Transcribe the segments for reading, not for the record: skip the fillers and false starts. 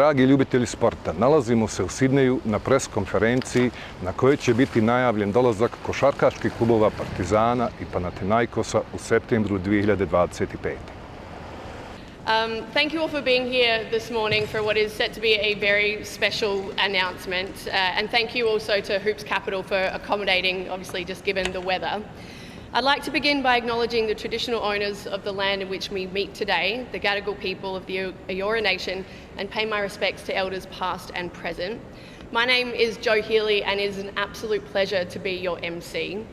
Dragi ljubitelji sporta, nalazimo se u Sidneju na pres konferenciji na kojoj će biti najavljen dolazak košarkaških klubova Partizana i Panathinaikosa u septembru 2025. Thank you all for being here this morning for what is set to be a very special announcement, and thank you also to Hoops Capital for accommodating, obviously just given the weather. I'd like to begin by acknowledging the traditional owners of the land in which we meet today, the Gadigal people of the Eora Nation, and pay my respects to elders past and present. My name is Jo Healy and it is an absolute pleasure to be your MC.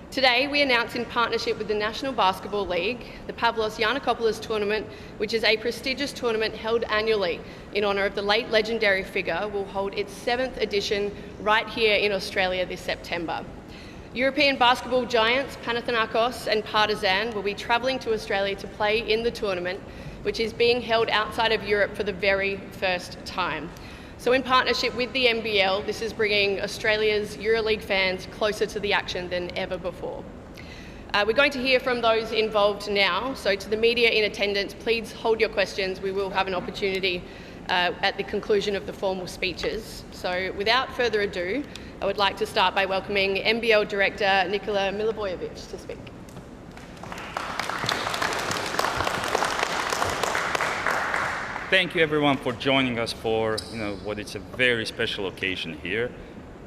Today we announce in partnership with the National Basketball League, the Pavlos Giannakopoulos Tournament, which is a prestigious tournament held annually in honour of the late legendary figure, will hold its 7th edition right here in Australia this September. European basketball giants Panathinaikos and Partizan will be travelling to Australia to play in the tournament, which is being held outside of Europe for the very first time. So in partnership with the NBL, this is bringing Australia's EuroLeague fans closer to the action than ever before. We're going to hear from those involved now, so to the media in attendance, please hold your questions. We will have an opportunity at the conclusion of the formal speeches. So without further ado, I would like to start by welcoming NBL Director Nikola Milivojevic to speak. Thank you everyone for joining us for what is a very special occasion here.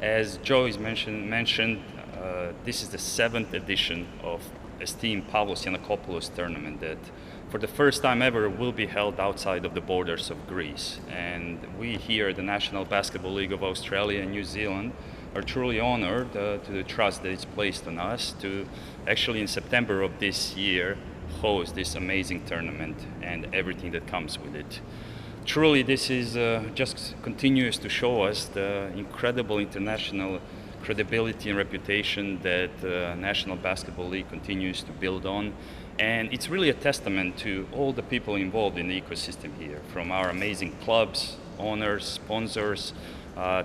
As Joe has mentioned, this is the 7th edition of esteemed Pavlos Giannakopoulos Tournament that for the first time ever will be held outside of the borders of Greece. And we here at the National Basketball League of Australia and New Zealand are truly honored to the trust that is placed on us to actually in September of this year host this amazing tournament and everything that comes with it. Truly this is just continues to show us the incredible international credibility and reputation that National Basketball League continues to build on. And it's really a testament to all the people involved in the ecosystem here, from our amazing clubs, owners, sponsors,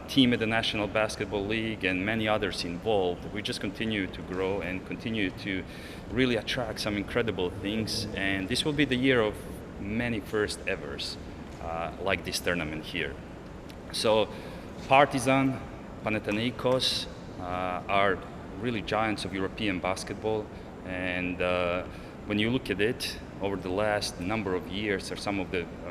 team at the National Basketball League and many others involved. We just continue to grow and continue to really attract some incredible things. And this will be the year of many first evers like this tournament here. So Partizan, Panathinaikos are really giants of European basketball, and when you look at it over the last number of years,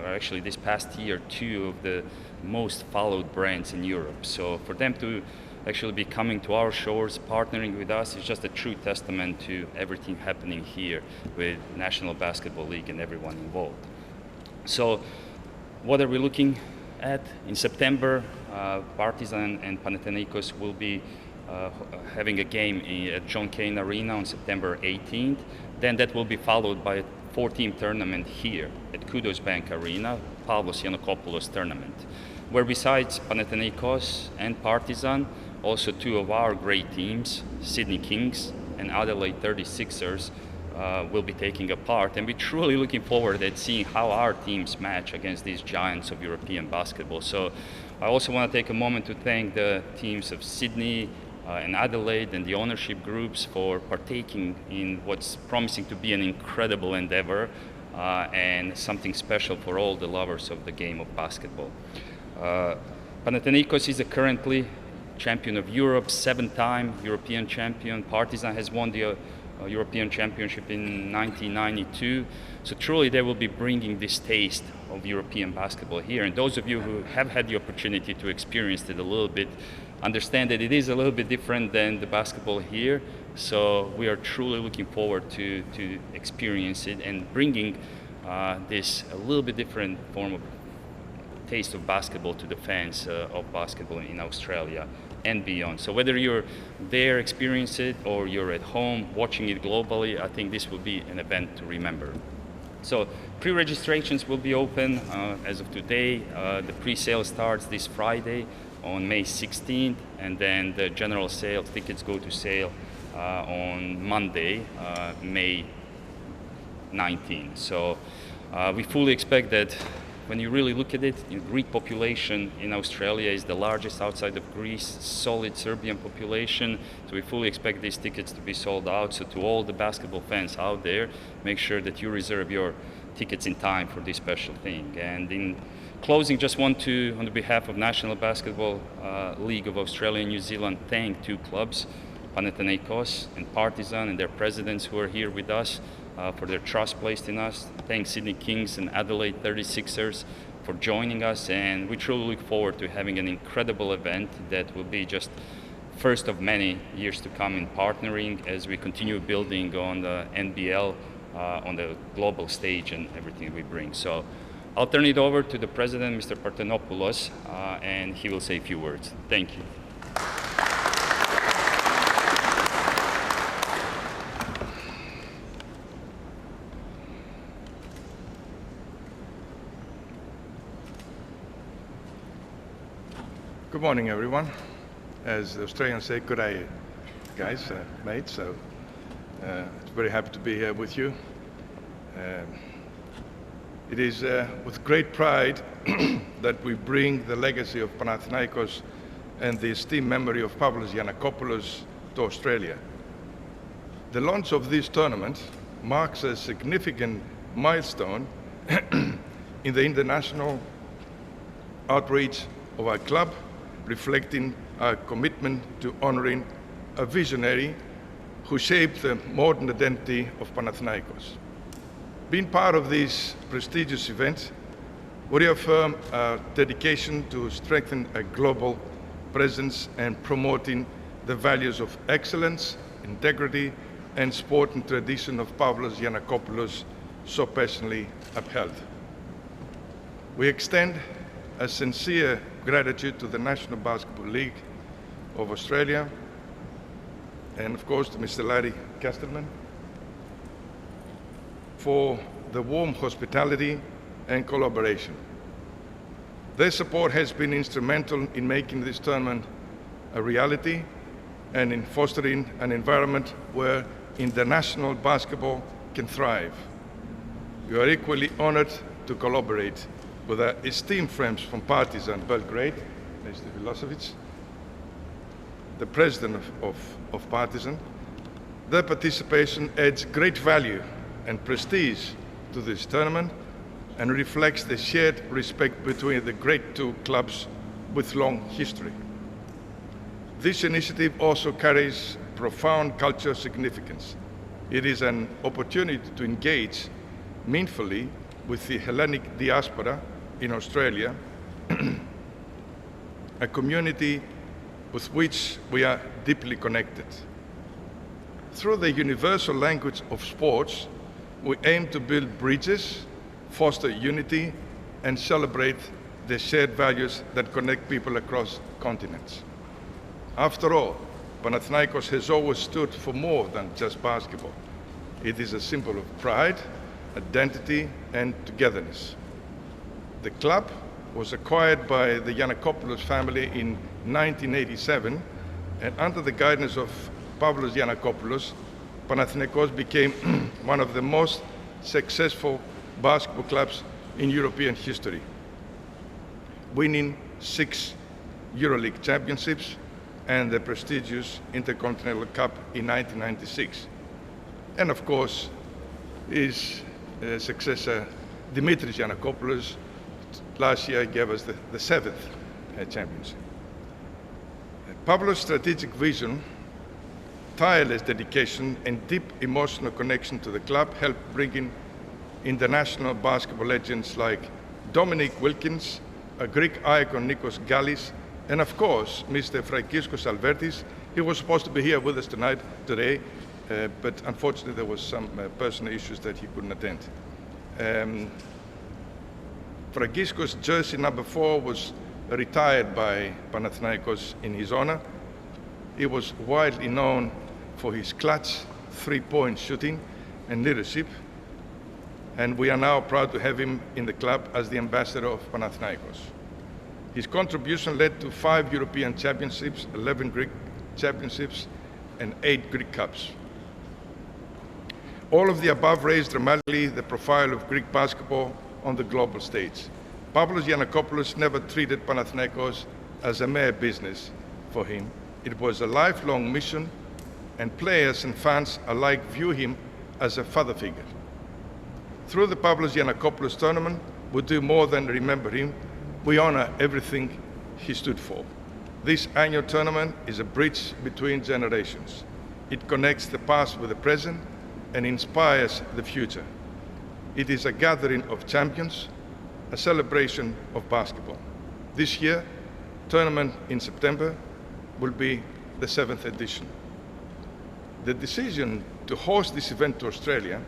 actually this past year, 2 of the most followed brands in Europe. So for them to actually be coming to our shores, partnering with us, is just a true testament to everything happening here with National Basketball League and everyone involved. So what are we looking at? In September, Partizan and Panathinaikos will be having a game at John Cain Arena on September 18th. Then that will be followed by a 4-team tournament here at Kudos Bank Arena, Pavlos Giannakopoulos Tournament, where besides Panathinaikos and Partizan, also 2 of our great teams, Sydney Kings and Adelaide 36ers, will be taking a part. And we're truly looking forward at seeing how our teams match against these giants of European basketball. So I also want to take a moment to thank the teams of Sydney and Adelaide and the ownership groups for partaking in what's promising to be an incredible endeavor and something special for all the lovers of the game of basketball. Panathinaikos is currently champion of Europe, 7-time European champion. Partizan has won the European Championship in 1992. So truly they will be bringing this taste of European basketball here. And those of you who have had the opportunity to experience it a little bit understand that it is a little bit different than the basketball here. So we are truly looking forward to experience it and bringing this a little bit different form of taste of basketball to the fans of basketball in Australia and beyond. So whether you're there experiencing it or you're at home watching it globally, I think this will be an event to remember. So pre-registrations will be open as of today. The pre-sale starts this Friday on May 16th, and then the general sale tickets go to sale on Monday, May 19th. So we fully expect that when you really look at it, the Greek population in Australia is the largest outside of Greece, solid Serbian population. So we fully expect these tickets to be sold out. So to all the basketball fans out there, make sure that you reserve your tickets in time for this special thing. And in Closing, just want to, on behalf of National Basketball League of Australia and New Zealand, thank two clubs, Panathinaikos and Partizan, and their presidents who are here with us for their trust placed in us. Thank Sydney Kings and Adelaide 36ers for joining us, and we truly look forward to having an incredible event that will be just first of many years to come in partnering as we continue building on the NBL on the global stage and everything we bring. So I'll turn it over to the president, Mr. Partenopoulos, and he will say a few words. Thank you. Good morning, everyone. As the Australians say, good day, guys, mates. So it's very happy to be here with you. It is with great pride that we bring the legacy of Panathinaikos and the esteemed memory of Pavlos Giannakopoulos to Australia. The launch of this tournament marks a significant milestone in the international outreach of our club, reflecting our commitment to honoring a visionary who shaped the modern identity of Panathinaikos. Being part of this prestigious event, we reaffirm our dedication to strengthen a global presence and promoting the values of excellence, integrity, and sporting tradition of Pavlos Giannakopoulos so passionately upheld. We extend a sincere gratitude to the National Basketball League of Australia and, of course, to Mr. Larry Castelman for the warm hospitality and collaboration. Their support has been instrumental in making this tournament a reality and in fostering an environment where international basketball can thrive. We are equally honored to collaborate with our esteemed friends from Partizan Belgrade, Mr. Milosevic, the president of Partizan. Their participation adds great value and prestige to this tournament and reflects the shared respect between the great two clubs with long history. This initiative also carries profound cultural significance. It is an opportunity to engage meaningfully with the Hellenic diaspora in Australia, a community with which we are deeply connected. Through the universal language of sports, we aim to build bridges, foster unity, and celebrate the shared values that connect people across continents. After all, Panathinaikos has always stood for more than just basketball. It is a symbol of pride, identity, and togetherness. The club was acquired by the Giannakopoulos family in 1987, and under the guidance of Pavlos Giannakopoulos, Panathinaikos became one of the most successful basketball clubs in European history, winning 6 EuroLeague championships and the prestigious Intercontinental Cup in 1996. And of course, his successor, Dimitris Giannakopoulos, last year gave us the 7th championship. Pavlos' strategic vision, tireless dedication, and deep emotional connection to the club helped bring in international basketball legends like Dominic Wilkins, a Greek icon Nikos Gallis, and of course, Mr. Fragiskos Albertis. He was supposed to be here with us today, but unfortunately there was some personal issues that he couldn't attend. Fragiskos' jersey number 4 was retired by Panathinaikos in his honor. He was widely known for his clutch, three-point shooting and leadership, and we are now proud to have him in the club as the ambassador of Panathinaikos. His contribution led to 5 European championships, 11 Greek championships, and 8 Greek Cups. All of the above raised dramatically the profile of Greek basketball on the global stage. Pavlos Giannakopoulos never treated Panathinaikos as a mere business for him. It was a lifelong mission, and players and fans alike view him as a father figure. Through the Pavlos Giannakopoulos Tournament, we do more than remember him. We honor everything he stood for. This annual tournament is a bridge between generations. It connects the past with the present and inspires the future. It is a gathering of champions, a celebration of basketball. This year, tournament in September will be the 7th edition. The decision to host this event to Australia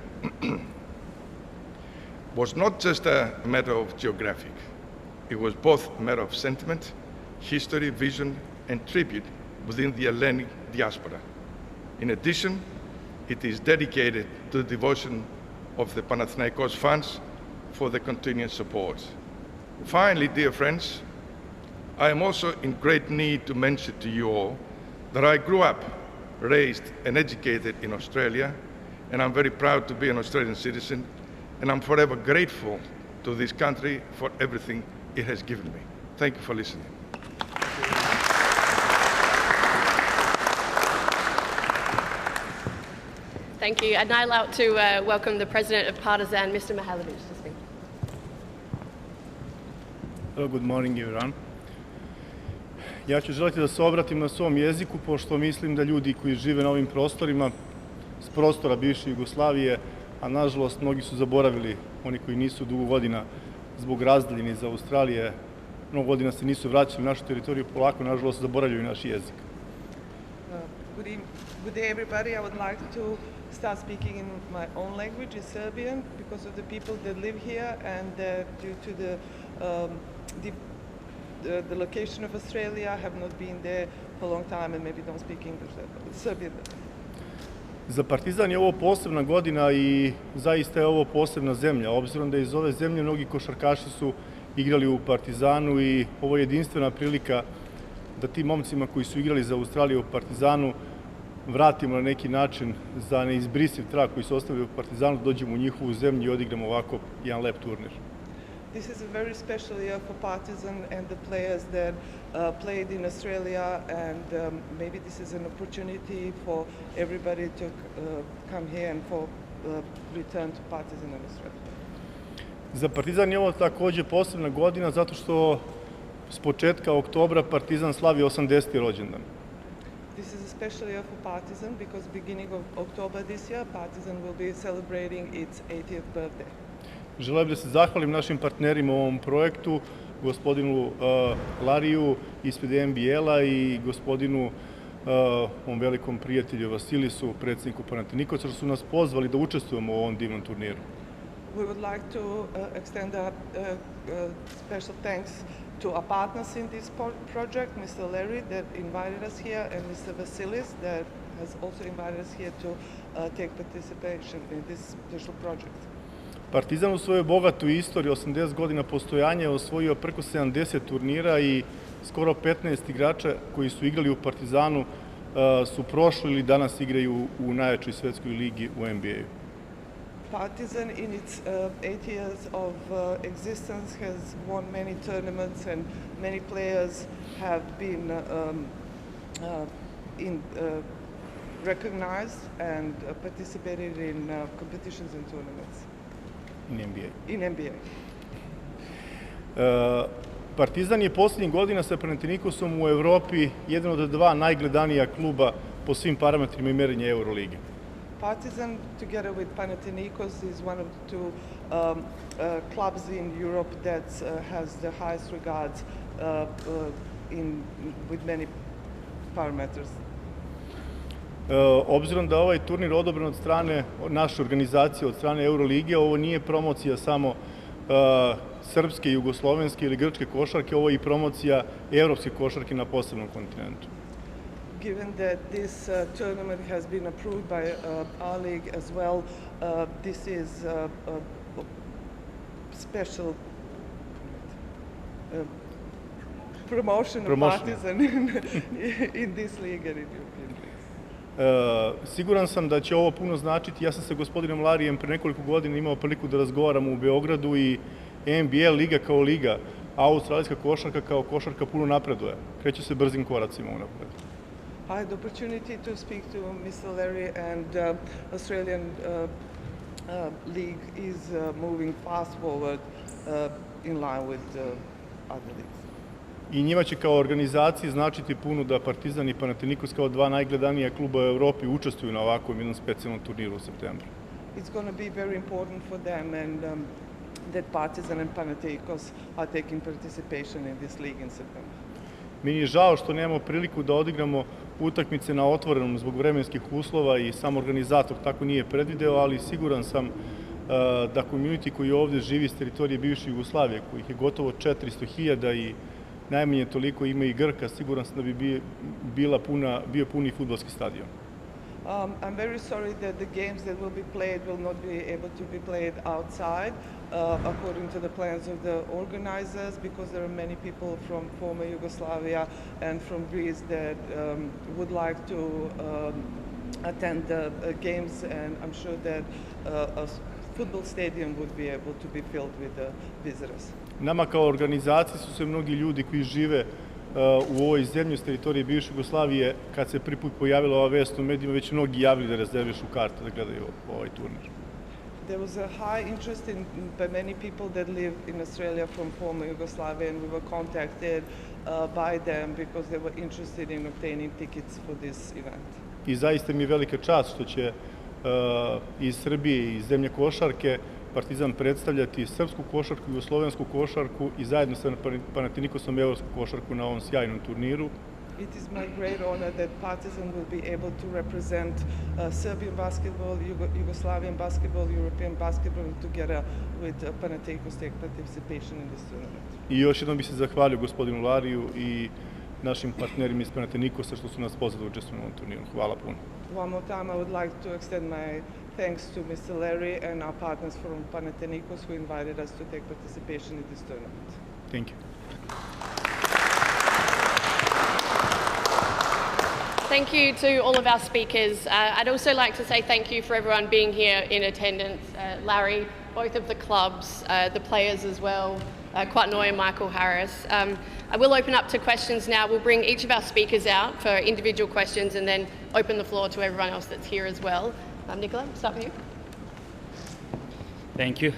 was not just a matter of geographic. It was both a matter of sentiment, history, vision, and tribute within the Hellenic diaspora. In addition, it is dedicated to the devotion of the Panathinaikos fans for the continued support. Finally, dear friends, I am also in great need to mention to you all that I grew up, raised and educated in Australia, and I'm very proud to be an Australian citizen, and I'm forever grateful to this country for everything it has given me. Thank you for listening. Thank you. I'd now like to welcome the President of Partizan, Mr. Milivojevic, to speak. Hello, good morning everyone. Ja ću želiti da se obratim na svom jeziku, pošto mislim da ljudi koji žive na ovim prostorima, s prostora bivše Jugoslavije, a nažalost mnogi su zaboravili, oni koji nisu dugo godina zbog razdaljine iz Australije, mnogo godina se nisu vraćali na našu teritoriju, polako nažalost zaboravljaju naš jezik. Good day everybody. I would like to start speaking in my own language, in Serbian, because of the people that live here and due to the location of Australia, I have not been there for a long time and maybe don't speak English, Serbian. Za Partizan je ovo posebna godina i zaista je ovo posebna zemlja, obzirom da iz ove zemlje mnogi košarkaši su igrali u Partizanu i ovo je jedinstvena prilika da tim momcima koji su igrali za Australiju u Partizanu vratimo na neki način za neizbrisiv trag koji su ostavili u Partizanu, dođemo u njihovu zemlju i odigramo ovako jedan lep turnir. This is a very special year for Partizan and the players that played in Australia, and maybe this is an opportunity for everybody to come here and for return to Partizan in Australia. Za Partizan je ovo takođe posebna godina zato što s početka oktobra Partizan slavi 80. rođendan. This is a special year for Partizan because beginning of October this year, Partizan will be celebrating its 80th birthday. Želim da se zahvalim našim partnerima u ovom projektu, gospodinu Lariju ispred NBL-a i gospodinu ovom velikom prijatelju Vasilisu, predsjedniku Panathinaikosa, što su nas pozvali da učestvujemo u ovom divnom turniru. We would like to extend a special thanks to our partners in this project, Mr. Larry that invited us here, and Mr. Vasilis that has also invited us here to take participation in this special project. Partizan u svojoj bogatoj istoriji, 80 godina postojanja, je osvojio preko 70 turnira i skoro 15 igrača koji su igrali u Partizanu su prošli ili danas igraju u najjačoj svetskoj ligi u NBA-u. Partizan in its 8 years of existence has won many tournaments and many players have been recognized and participated in competitions and tournaments. In NBA. Partizan je poslednjih godina sa Panathinaikosom u Evropi jedan od dva najgledanija kluba po svim parametrima i merenja EuroLeague. Partizan, together with Panathinaikos, is one of the two clubs in Europe that has the highest regards with many parameters. Obzirom da ovaj turnir odobren od strane naše organizacije, od strane EuroLeague, ovo nije promocija samo srpske, jugoslovenske ili grčke košarke, ovo je i promocija evropske košarke na posebnom kontinentu. Given that this tournament has been approved by our league as well, this is a special promotion of Partizan in this league and in European leagues. Siguran sam da će ovo puno značiti. Ja sam sa gospodinom Larijem pre nekoliko godina imao priliku da razgovaramo u Beogradu i NBL liga kao liga, a australijska košarka kao košarka puno napreduje. Kreće se brzim koracima unapred. I had the opportunity to speak to Mr. Larry, and Australian league is moving fast forward in line with other leagues. I njima će kao organizaciji značiti puno da Partizan i Panathinaikos kao dva najgledanija kluba u Evropi učestvuju na ovakvom jednom specijalnom turniru u septembru. It's going to be very important for them and that Partizan and Panathinaikos are taking participation in this league in September. Meni je žao što nemamo priliku da odigramo utakmice na otvorenom zbog vremenskih uslova i sam organizator tako nije predvideo, ali siguran sam da community koji ovdje živi s teritorije bivše Jugoslavije, kojih je gotovo 400.000 i najmanje toliko ima i Grka, siguran sam da bi bio puni fudbalski stadion. I'm very sorry that the games that will be played will not be able to be played outside according to the plans of the organizers, because there are many people from former Yugoslavia and from Greece that would like to attend the games, and I'm sure that a football stadium would be able to be filled with the visitors. Nama kao organizaciji su se mnogi ljudi koji žive u ovoj zemlji s teritorije bivše Jugoslavije, kad se prvi put pojavila ova vest u medijima, već mnogi javili da rezervišu karte da gledaju ovaj turnir. There was a high interest by many people that live in Australia from former Yugoslavia, and we were contacted by them because they were interested in obtaining tickets for this event. I zaista mi je velika čast što će iz Srbije i iz zemlje košarke Partizan predstavljati srpsku košarku, jugoslovensku košarku i zajedno sa Panathinaikosom evropsku košarku na ovom sjajnom turniru. It is my great honor that Partizan will be able to represent Serbian basketball, Yugoslavian basketball, European basketball, and together with Panathinaikos take participation in this tournament. I još jednom bih se zahvalio gospodinu Lariju i našim partnerima iz Panathinaikosa što su nas pozvali da učestvujemo u ovom turniru. Hvala puno. One more time, I would like to extend my thanks to Mr. Larry and our partners from Panathinaikos who invited us to take participation in this tournament. Thank you. Thank you to all of our speakers. I'd also like to say thank you for everyone being here in attendance. Larry, both of the clubs, the players as well, Quatnoy and Michael Harris. I will open up to questions now. We'll bring each of our speakers out for individual questions and then open the floor to everyone else that's here as well. Nikola, start with you. Thank you.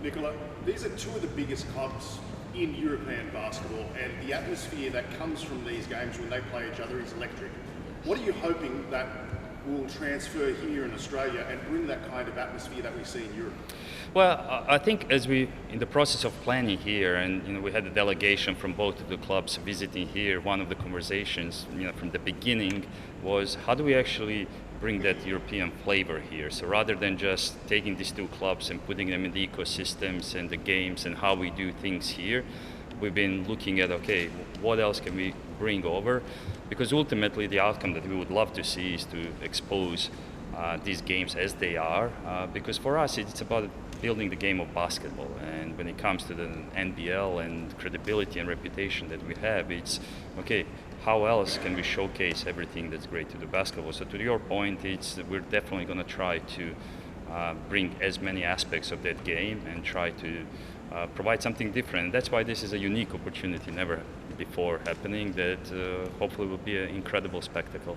Nikola, these are two of the biggest clubs in European basketball, and the atmosphere that comes from these games when they play each other is electric. What are you hoping that will transfer here in Australia and bring that kind of atmosphere that we see in Europe? Well, I think as we, in the process of planning here, and we had a delegation from both of the clubs visiting here, one of the conversations, from the beginning was how do we actually bring that European flavor here? So rather than just taking these two clubs and putting them in the ecosystems and the games and how we do things here, we've been looking at, okay, what else can we bring over? Because ultimately the outcome that we would love to see is to expose these games as they are, because for us it's about building the game of basketball, and when it comes to the NBL and credibility and reputation that we have, it's okay, how else can we showcase everything that's great to the basketball? So to your point, we're definitely going to try to bring as many aspects of that game and try to provide something different. That's why this is a unique opportunity, never before happening, that hopefully will be an incredible spectacle.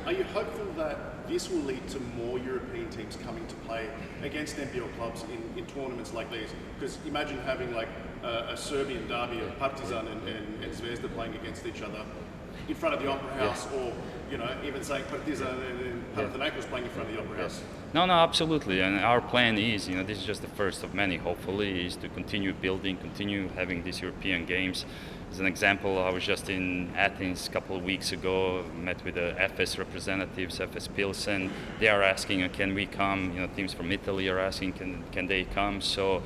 Are you hopeful that this will lead to more European teams coming to play against NBL clubs in tournaments like these? Because imagine having like a Serbian derby of Partizan and Zvezda playing against each other in front of the Opera House, or even saying Partizan and Panathinaikos playing in front of the Opera House. No, absolutely. And our plan is, this is just the first of many, hopefully, is to continue building, continue having these European games. As an example, I was just in Athens a couple of weeks ago, met with the FS representatives, FS Pilsen. They are asking, can we come? Teams from Italy are asking, can they come? So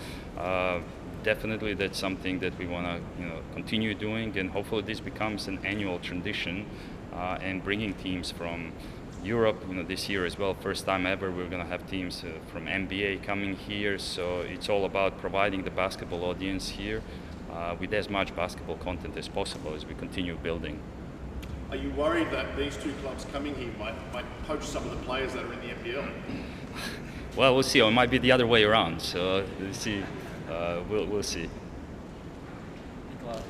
definitely that's something that we want to continue doing, and hopefully this becomes an annual tradition, and bringing teams from Europe, this year as well, first time ever, we're going to have teams from NBA coming here. So it's all about providing the basketball audience here with as much basketball content as possible as we continue building. Are you worried that these two clubs coming here might poach some of the players that are in the NBL? Well, we'll see. Or it might be the other way around. So we'll see. We'll see. Nikola,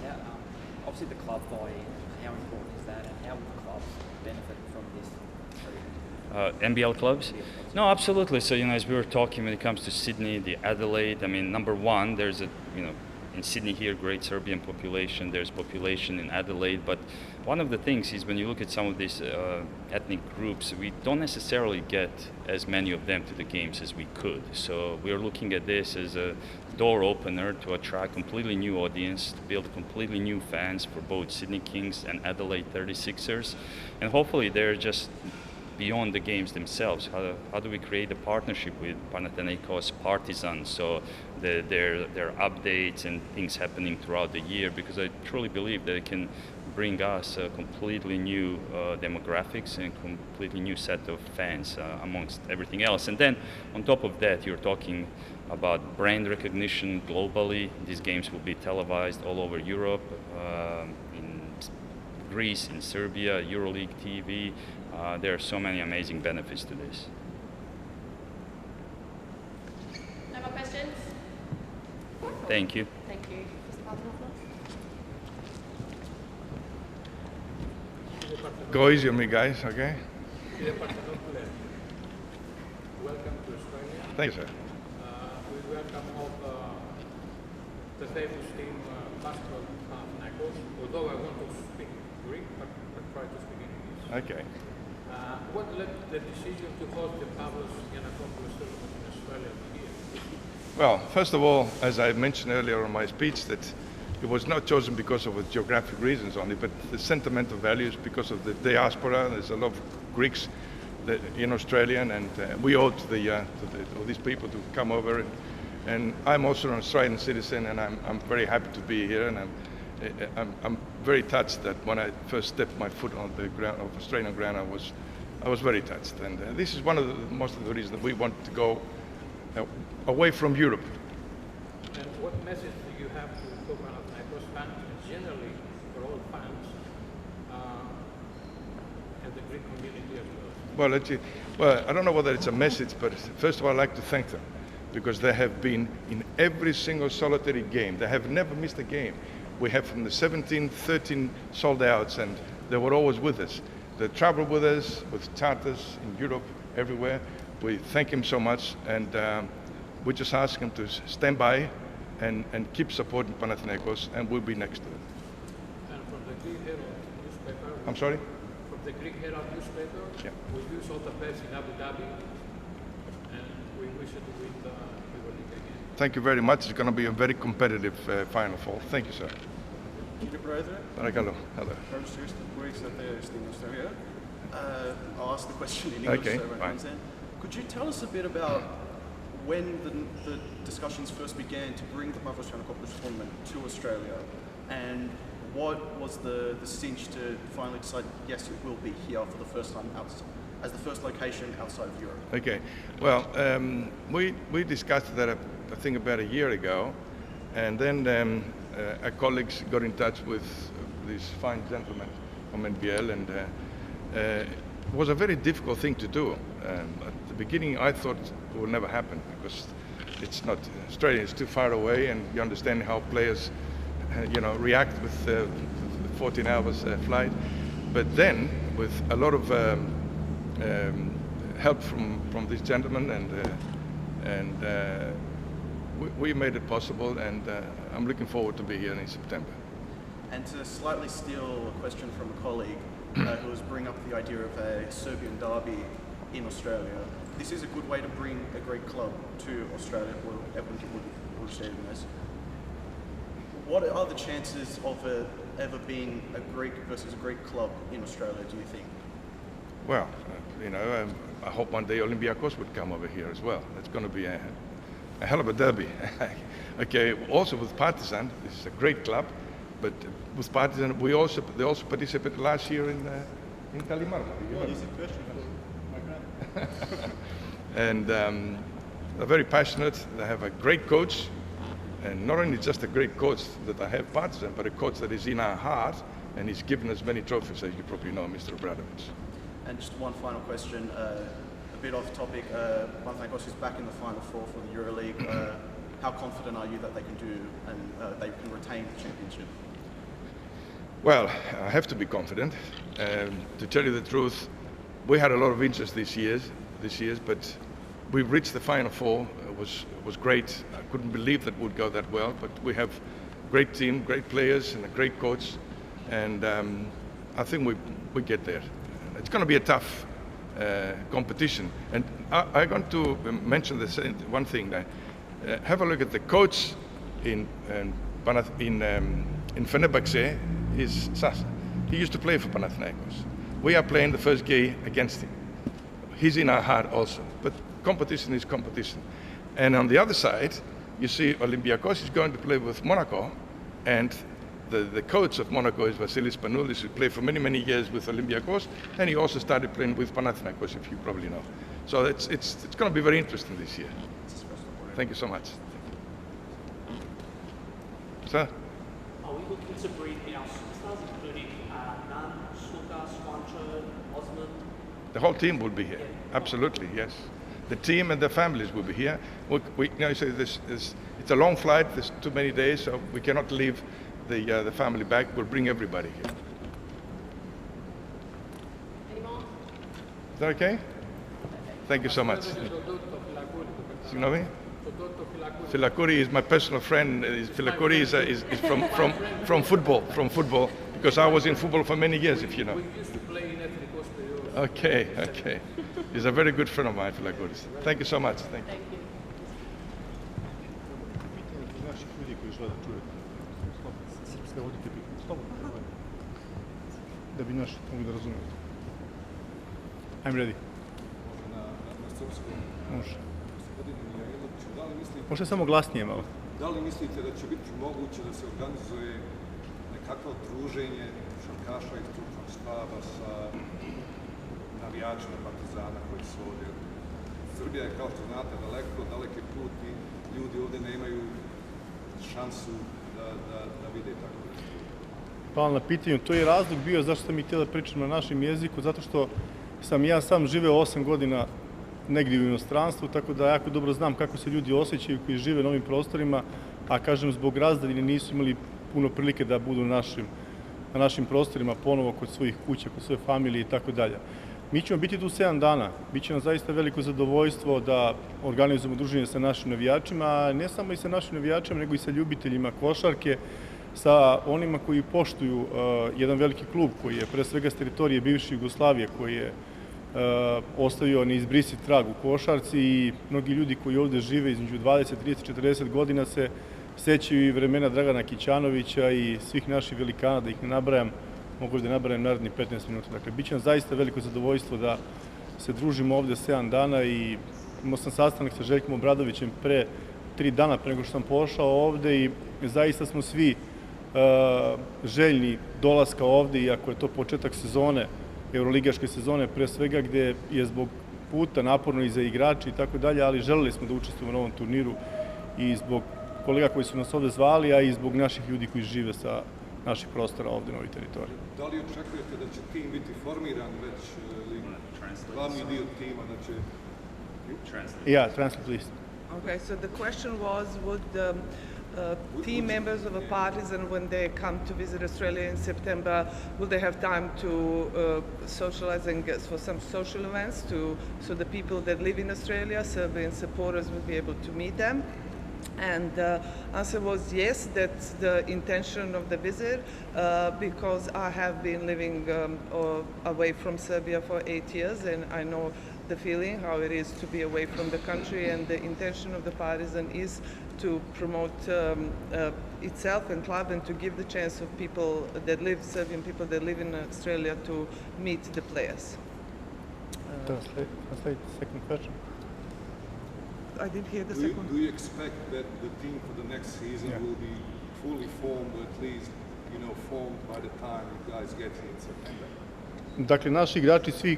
obviously the club buy-in, how important is that, and how will the clubs benefit from this? NBL clubs? No, absolutely. So, as we were talking, when it comes to Sydney, the Adelaide, number one, there's in Sydney here, great Serbian population, there's population in Adelaide, but one of the things is when you look at some of these ethnic groups, we don't necessarily get as many of them to the games as we could. So we're looking at this as a door opener to attract completely new audience, to build completely new fans for both Sydney Kings and Adelaide 36ers. And hopefully they're just beyond the games themselves. How do we create a partnership with Panathinaikos Partizan, so their updates and things happening throughout the year, because I truly believe that it can bring us a completely new demographics and completely new set of fans amongst everything else. And then on top of that, you're talking about brand recognition globally. These games will be televised all over Europe, in Greece, in Serbia, EuroLeague TV. There are so many amazing benefits to this. No more questions? Thank you. Thank you. Mr. Pavlos? Go easy on me, guys, okay? Welcome to Australia. Thank you, sir. We welcome all the famous team basketball Panathinaikos, although I want to speak Greek, but I'll try to speak English. Okay. What led the decision to host the Pavlos Giannakopoulos Tournament in Australia this year? Well, first of all, as I mentioned earlier in my speech, that it was not chosen because of geographic reasons only, but the sentimental values, because of the diaspora. There's a lot of Greeks in Australia, and we owe to all these people to come over. And I'm also an Australian citizen, and I'm very happy to be here, and I'm very touched that when I first stepped my foot on the ground of Australian ground, I was very touched. And this is one of most of the reasons that we want to go away from Europe. And what message do you have to Panathinaikos fans, and generally for all fans, and the Greek community as well? Well, I don't know whether it's a message, but first of all, I'd like to thank them, because they have been in every single solitary game. They have never missed a game. We have from the 17, 13 sold outs, and they were always with us. They traveled with us, with charters in Europe, everywhere. We thank him so much, and we just ask him to stand by and keep supporting Panathinaikos, and we'll be next to him. And from the Greek Herald newspaper. I'm sorry? From the Greek Herald newspaper. Yeah. We wish all the best in Abu Dhabi, and we wish you to win the EuroLeague again. Thank you very much. It's going to be a very competitive Final Four. Thank you, sir. Κύριε Πρόεδρε, Hello. ευχαριστώ που ήρθατε στην Αυστραλία. I'll ask the question in English Okay, so everyone fine. understands. Could you tell us a bit about when the discussions first began to bring the Pavlos Giannakopoulos Tournament to Australia, and what was the cinch to finally decide, yes, it will be here for the first time as the first location outside of Europe? Okay. Well, we discussed that I think about a year ago, and then our colleagues got in touch with this fine gentleman from NBL, and it was a very difficult thing to do. At the beginning, I thought it would never happen, because it's not, Australia is too far away, and you understand how players react with 14 hours flight. But then, with a lot of help from this gentleman, and we made it possible, and I'm looking forward to be here in September. And to slightly steal a question from a colleague who was bringing up the idea of a Serbian derby in Australia, this is a good way to bring a great club to Australia, or everyone would say this. What are the chances of it ever being a Greek versus a Greek club in Australia, do you think? Well, I hope one day Olympiacos would come over here as well. It's going to be a hell of a derby. Okay, also with Partizan, this is a great club, but with Partizan, they also participated last year in calibre. And they're very passionate. They have a great coach, and not only just a great coach that I have Partizan, but a coach that is in our heart, and he's given us many trophies, as you probably know, Mr. Obradovic. And just one final question, a bit off topic. Panathinaikos is back in the Final Four for the EuroLeague. How confident are you that they can do and they can retain the championship? Well, I have to be confident. To tell you the truth, We had a lot of interest this year, but we reached the Final Four. It was great. I couldn't believe that would go that well, but we have a great team, great players, and a great coach, and I think we get there. It's going to be a tough competition, and I'm going to mention one thing. Have a look at the coach in Fenerbahce. Is Sasa. He used to play for Panathinaikos. We are playing the first game against him. He's in our heart also, but competition is competition. And on the other side, you see Olympiakos is going to play with Monaco, and the coach of Monaco is Vasilis Panoulis, who played for many, many years with Olympiakos, and he also started playing with Panathinaikos, if you probably know. So it's going to be very interesting this year. Thank you so much. Sir? Are we looking to bring our superstars, including Nan, Suka, Swancho, Osman? The whole team will be here. Absolutely, yes. The team and their families will be here. You know, you say it's a long flight. There's too many days, so we cannot leave the family back. We'll bring everybody here. Any more? Is that okay? Thank you so much. You know me? Filakouri is my personal friend. Filakouri is from football, because I was in football for many years, if you know. Okay. He's a very good friend of mine, Filakouri. Thank you so much. Thank you. Da bi naši mogli da razumiju. I'm ready. Može. Može samo glasnije malo. Da li mislite da će biti moguće da se organizuje nekakvo druženje šarkaša i stručnog štaba sa navijačima Partizana koji su ovdje? Srbija je, kao što znate, daleki put i ljudi ovdje nemaju šansu da vide tako nešto. Hvala na pitanju. To je razlog bio zašto sam i htio da pričam na našem jeziku, zato što sam ja sam živeo 8 godina negdje u inostranstvu, tako da jako dobro znam kako se ljudi osjećaju koji žive na ovim prostorima, a kažem, zbog razdaljine nisu imali puno prilike da budu na našim prostorima ponovo kod svojih kuća, kod svoje familije i tako dalje. Mi ćemo biti tu 7 dana. Biće nam zaista veliko zadovoljstvo da organizujemo druženje sa našim navijačima, a ne samo i sa našim navijačima, nego i sa ljubiteljima košarke, sa onima koji poštuju jedan veliki klub koji je pre svega s teritorije bivše Jugoslavije, koji je ostavio neizbrisiv trag u košarci i mnogi ljudi koji ovdje žive između 20, 30, 40 godina se sećaju i vremena Dragana Kićanovića i svih naših velikana, da ih ne nabrajam, mogu da nabrajam narednih 15 minuta. Dakle, bit će nam zaista veliko zadovoljstvo da se družimo ovdje 7 dana i imao sam sastanak sa Željkom Obradovićem pre 3 dana pre nego što sam pošao ovdje i zaista smo svi željni dolaska ovdje, iako je to početak sezone, EuroLigaške sezone pre svega, gdje je zbog puta naporno i za igrače i tako dalje, ali želeli smo da učestvujemo na ovom turniru i zbog kolega koji su nas ovdje zvali, a i zbog naših ljudi koji žive sa naših prostora ovdje na ovoj teritoriji. Da li očekujete da će tim biti formiran već glavni dio tima, da će... Yeah, translate please. Okay, so the question was, would the team members of a Partizan, when they come to visit Australia in September, will they have time to socialize and get for some social events so the people that live in Australia, Serbian supporters, will be able to meet them? And the answer was yes, that's the intention of the visit, because I have been living away from Serbia for 8 years, and I know the feeling, how it is to be away from the country, and the intention of the Partizan is to promote itself and club and to give the chance of people that live, Serbian people that live in Australia, to meet the players. Translate the second question. I didn't hear the second. Do you expect that the team for the next season will be fully formed, or at least, formed by the time you guys get here in September? Dakle, naši igrači, svi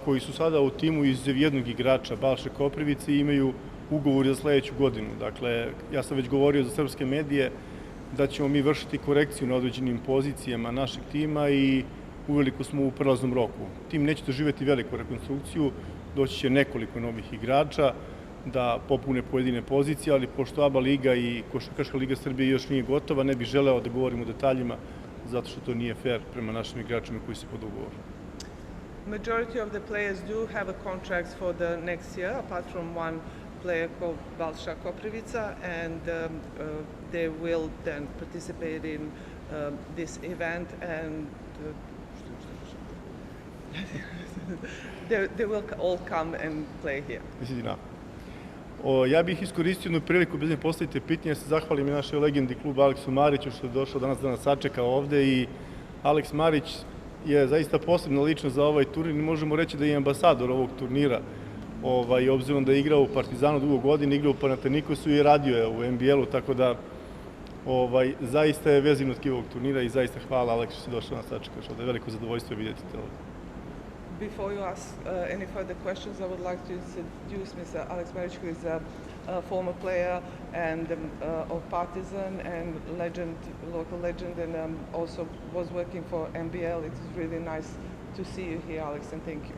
koji su sada u timu iz jednog igrača, Balše Koprivice, imaju ugovor za sljedeću godinu. Dakle, ja sam već govorio za srpske medije da ćemo mi vršiti korekciju na određenim pozicijama našeg tima i uveliko smo u prelaznom roku. Tim neće doživjeti veliku rekonstrukciju, doći će nekoliko novih igrača da popune pojedine pozicije, ali pošto ABA liga i Košarkaška liga Srbije još nije gotova, ne bih želeo da govorim o detaljima, zato što to nije fair prema našim igračima koji su pod ugovorom. Majority of the players do have a contracts for the next year, apart from one player called Pavlos Giannakopoulos, and they will then participate in this event, and they will all come and play here. Ja bih iskoristio jednu priliku, bez ne postavite pitanje, se zahvalim i našoj legendi kluba Aleksu Mariću što je došao danas da nas sačeka ovde, i Aleks Marić je zaista posebna ličnost za ovaj turnir i možemo reći da je ambasador ovog turnira, obzirom da je igrao u Partizanu dugo godina, igrao u Panathinaikosu i radio je u NBL-u, tako da zaista je vezivno tkivo ovog turnira i zaista hvala Aleksu što je došao da nas sačeka, što je veliko zadovoljstvo vidjeti te ovde. Before you ask any further questions, I would like to introduce Mr. Alex Maric, who is a former player and of Partizan and local legend, and also was working for NBL. It is really nice to see you here, Alex, and thank you.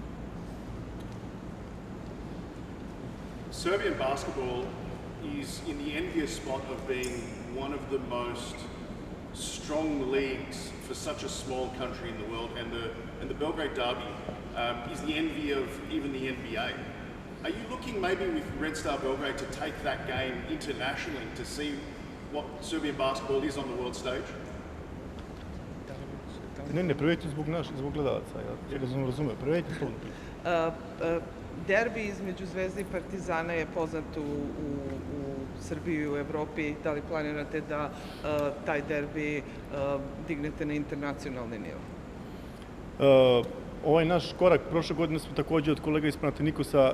Serbian basketball is in the envious spot of being one of the most strong leagues for such a small country in the world, and the Belgrade derby is the envy of even the NBA. Are you looking maybe with Red Star Belgrade to take that game internationally to see what Serbian basketball is on the world stage? Ne, prvejte zbog gledalaca, ja razumem, prvejte slobodno. Derbi između Zvezde i Partizana je poznat u Srbiji i u Evropi. Da li planirate da taj derbi dignete na internacionalni nivo? Ovaj naš korak, prošle godine smo takođe od kolega iz Panathinaikosa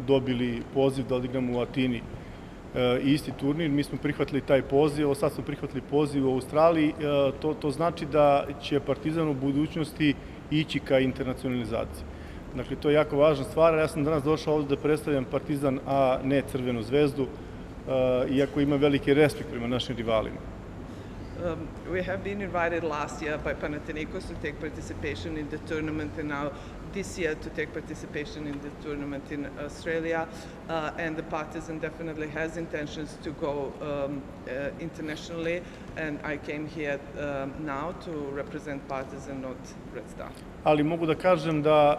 dobili poziv da odigramo u Atini isti turnir. Mi smo prihvatili taj poziv, sad smo prihvatili poziv u Australiji. To znači da će Partizan u budućnosti ići ka internacionalizaciji. Dakle, to je jako važna stvar. Ja sam danas došao ovde da predstavljam Partizan, a ne Crvenu zvezdu, iako ima veliki respekt prema našim rivalima. We have been invited last year by Panathinaikos to take participation in the tournament, and now this year to take participation in the tournament in Australia. And the Partizan definitely has intentions to go internationally, and I came here now to represent Partizan, not Red Star. Ali mogu da kažem da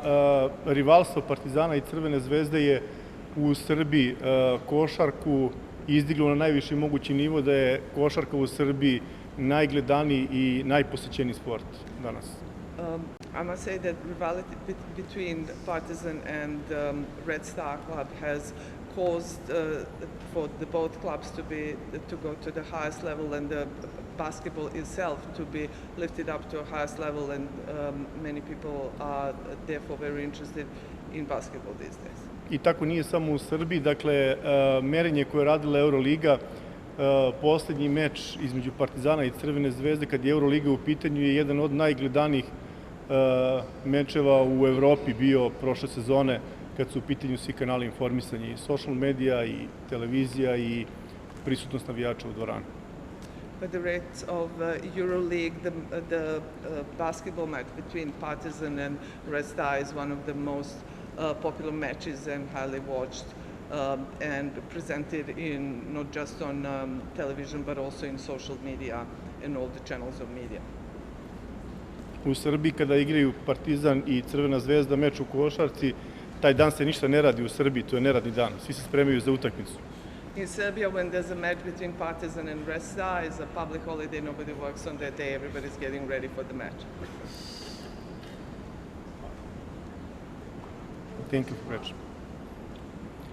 rivalstvo Partizana i Crvene zvezde je u Srbiji košarku izdiglo na najviši mogući nivo, da je košarka u Srbiji najgledaniji i najposećeniji sport danas. I must say that rivalry between Partizan and Red Star Club has caused for the both clubs to go to the highest level, and the basketball itself to be lifted up to a highest level, and many people are therefore very interested in basketball these days. I tako nije samo u Srbiji, dakle, merenje koje je radila EuroLiga, poslednji meč između Partizana i Crvene zvezde, kad je EuroLiga u pitanju, je jedan od najgledanijih mečeva u Evropi bio prošle sezone, kad su u pitanju svi kanali informisanja, i social medija, i televizija, i prisutnost navijača u dvorani. But the rates of EuroLeague, the basketball match between Partizan and Red Star is one of the most popular matches and highly watched and presented in not just on television but also in social media and all the channels of media. U Srbiji kada igraju Partizan i Crvena zvezda meč u košarci, taj dan se ništa ne radi u Srbiji, to je neradni dan, svi se spremaju za utakmicu. In Serbia, when there's a match between Partizan and Red Star, it's a public holiday, nobody works on that day, everybody's getting ready for the match. Thank you for that.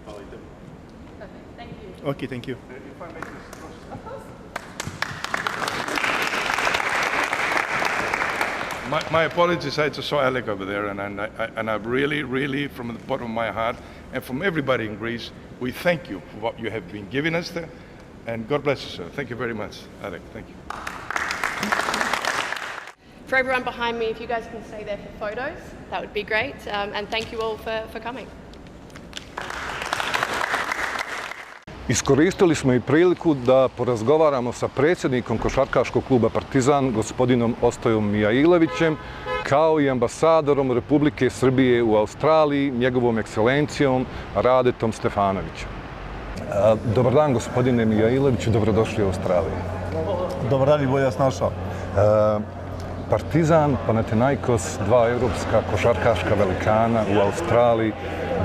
Okay, thank you. Okay, thank you. Of course. My apologies, I just saw Alec over there, and I really, from the bottom of my heart, and from everybody in Greece, we thank you for what you have been giving us there, and God bless you, sir. Thank you very much, Alec. Thank you. For everyone behind me, if you guys can stay there for photos, that would be great. And thank you all for coming. Iskoristili smo i priliku da porazgovaramo sa predsjednikom košarkaškog kluba Partizan, gospodinom Ostojom Mijailovićem, kao i ambasadorom Republike Srbije u Australiji, njegovom ekscelencijom Radetom Stefanovićem. Dobar dan, gospodine Mijailoviću, dobrodošli u Australiju. Dobar dan i bolje vas našao. Partizan, Panathinaikos, dva evropska košarkaška velikana u Australiji.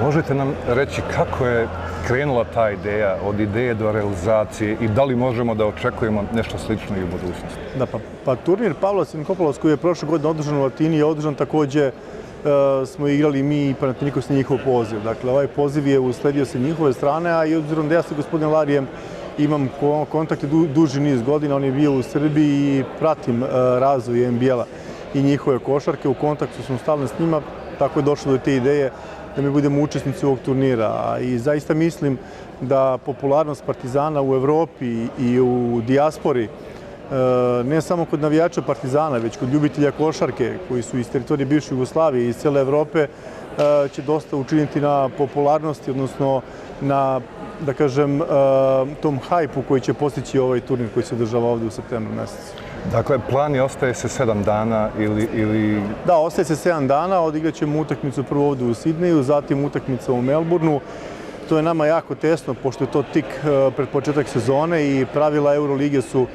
Možete nam reći kako je krenula ta ideja, od ideje do realizacije i da li možemo da očekujemo nešto slično i u budućnosti? Da, pa turnir Pavlos Giannakopoulos koji je prošle godine održan u Latini je održan takođe smo igrali mi i Panathinaikos na njihov poziv. Dakle, ovaj poziv je usledio se njihove strane, a i obzirom da ja sa gospodinom Larijem imam kontakte duži niz godina, on je bio u Srbiji i pratim razvoj NBL-a i njihove košarke, u kontaktu smo stalno s njima, tako je došlo do te ideje da mi budemo učesnici ovog turnira. I zaista mislim da popularnost Partizana u Evropi i u dijaspori, ne samo kod navijača Partizana, već kod ljubitelja košarke koji su iz teritorije bivše Jugoslavije i iz cele Evrope, će dosta učiniti na popularnosti, odnosno na, da kažem, tom hajpu koji će postići ovaj turnir koji se održava ovde u septembru mesecu. Dakle, plan je ostaje se 7 dana ili... Da, ostaje se 7 dana, odigrat ćemo utakmicu prvo ovde u Sidneju, zatim utakmica u Melbourneu. To je nama jako tesno, pošto je to tik pred početak sezone i pravila EuroLeague su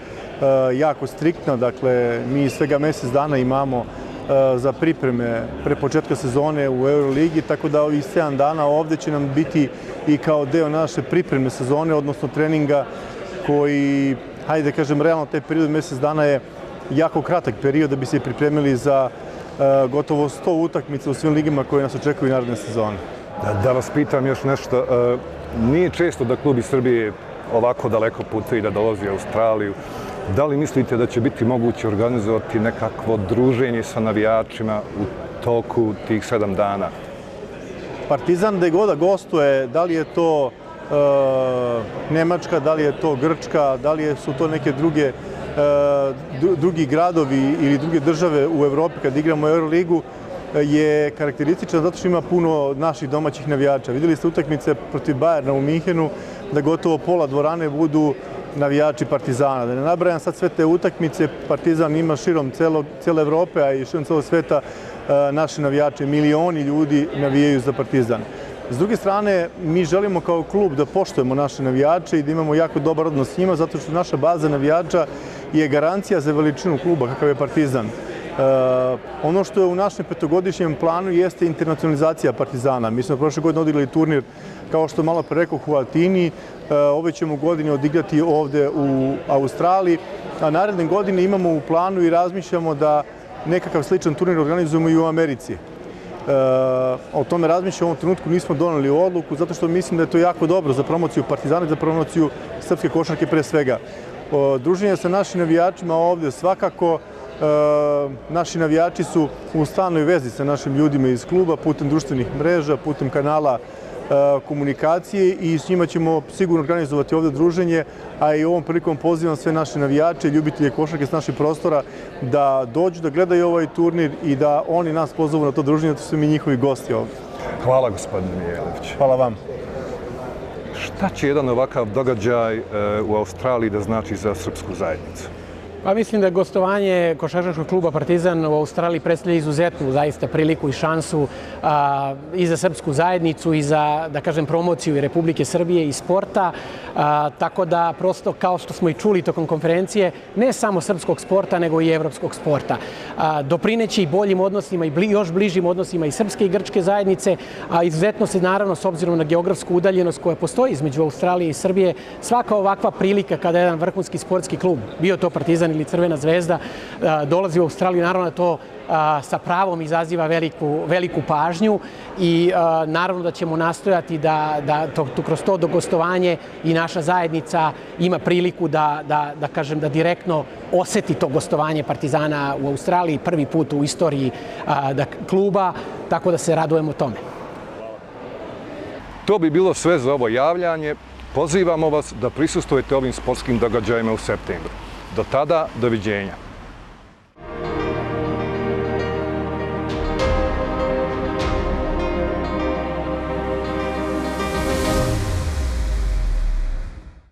jako striktna. Dakle, mi svega mesec dana imamo za pripreme pre početka sezone u EuroLeague, tako da ovih 7 dana ovde će nam biti i kao deo naše pripremne sezone, odnosno treninga koji, hajde da kažem, realno taj period mesec dana je jako kratak period da bi se pripremili za gotovo 100 utakmica u svim ligama koje nas očekuju i naredne sezone. Da vas pitam još nešto, nije često da klub iz Srbije ovako daleko putuje i da dolazi u Australiju. Da li mislite da će biti moguće organizovati nekakvo druženje sa navijačima u toku tih 7 dana? Partizan gde god da gostuje, da li je to Nemačka, da li je to Grčka, da li su to neke drugi gradovi ili druge države u Evropi kad igramo EuroLigu, je karakteristična zato što ima puno naših domaćih navijača. Videli ste utakmice protiv Bayerna u Minhenu da gotovo pola dvorane budu navijači Partizana. Da ne nabrajam sad sve te utakmice, Partizan ima širom cele Evrope, a i širom celog sveta naše navijače. Milioni ljudi navijaju za Partizan. S druge strane, mi želimo kao klub da poštujemo naše navijače i da imamo jako dobar odnos s njima, zato što naša baza navijača je garancija za veličinu kluba kakav je Partizan. Ono što je u našem petogodišnjem planu jeste internacionalizacija Partizana. Mi smo prošle godine odigrali turnir, kao što malo pre rekoh, u Atini. Ove ćemo godine odigrati ovde u Australiji, a naredne godine imamo u planu i razmišljamo da nekakav sličan turnir organizujemo i u Americi. O tome razmišljamo u ovom trenutku, nismo doneli odluku, zato što mislim da je to jako dobro za promociju Partizana i za promociju srpske košarke pre svega. Druženje sa našim navijačima ovde svakako, naši navijači su u stalnoj vezi sa našim ljudima iz kluba putem društvenih mreža, putem kanala komunikacije i s njima ćemo sigurno organizovati ovde druženje, a i ovom prilikom pozivam sve naše navijače, ljubitelje košarke s naših prostora da dođu, da gledaju ovaj turnir i da oni nas pozovu na to druženje, to su mi njihovi gosti ovde. Hvala, gospodine Milivojević. Hvala vam. Šta će jedan ovakav događaj u Australiji da znači za srpsku zajednicu? Pa mislim da gostovanje košarkaškog kluba Partizan u Australiji predstavlja izuzetnu zaista priliku i šansu i za srpsku zajednicu i za, da kažem, promociju i Republike Srbije i sporta. Tako da prosto, kao što smo i čuli tokom konferencije, ne samo srpskog sporta, nego i evropskog sporta. Doprineći i boljim odnosima i još bližim odnosima i srpske i grčke zajednice, a izuzetno se naravno s obzirom na geografsku udaljenost koja postoji između Australije i Srbije, svaka ovakva prilika kada jedan vrhunski sportski klub, bio to Partizan ili Crvena zvezda, dolazi u Australiju, naravno da to sa pravom izaziva veliku pažnju i naravno da ćemo nastojati da kroz to gostovanje i naša zajednica ima priliku da direktno oseti to gostovanje Partizana u Australiji prvi put u istoriji kluba, tako da se radujemo tome. To bi bilo sve za ovo javljanje. Pozivamo vas da prisustvujete ovim sportskim događajima u septembru. Do tada, doviđenja.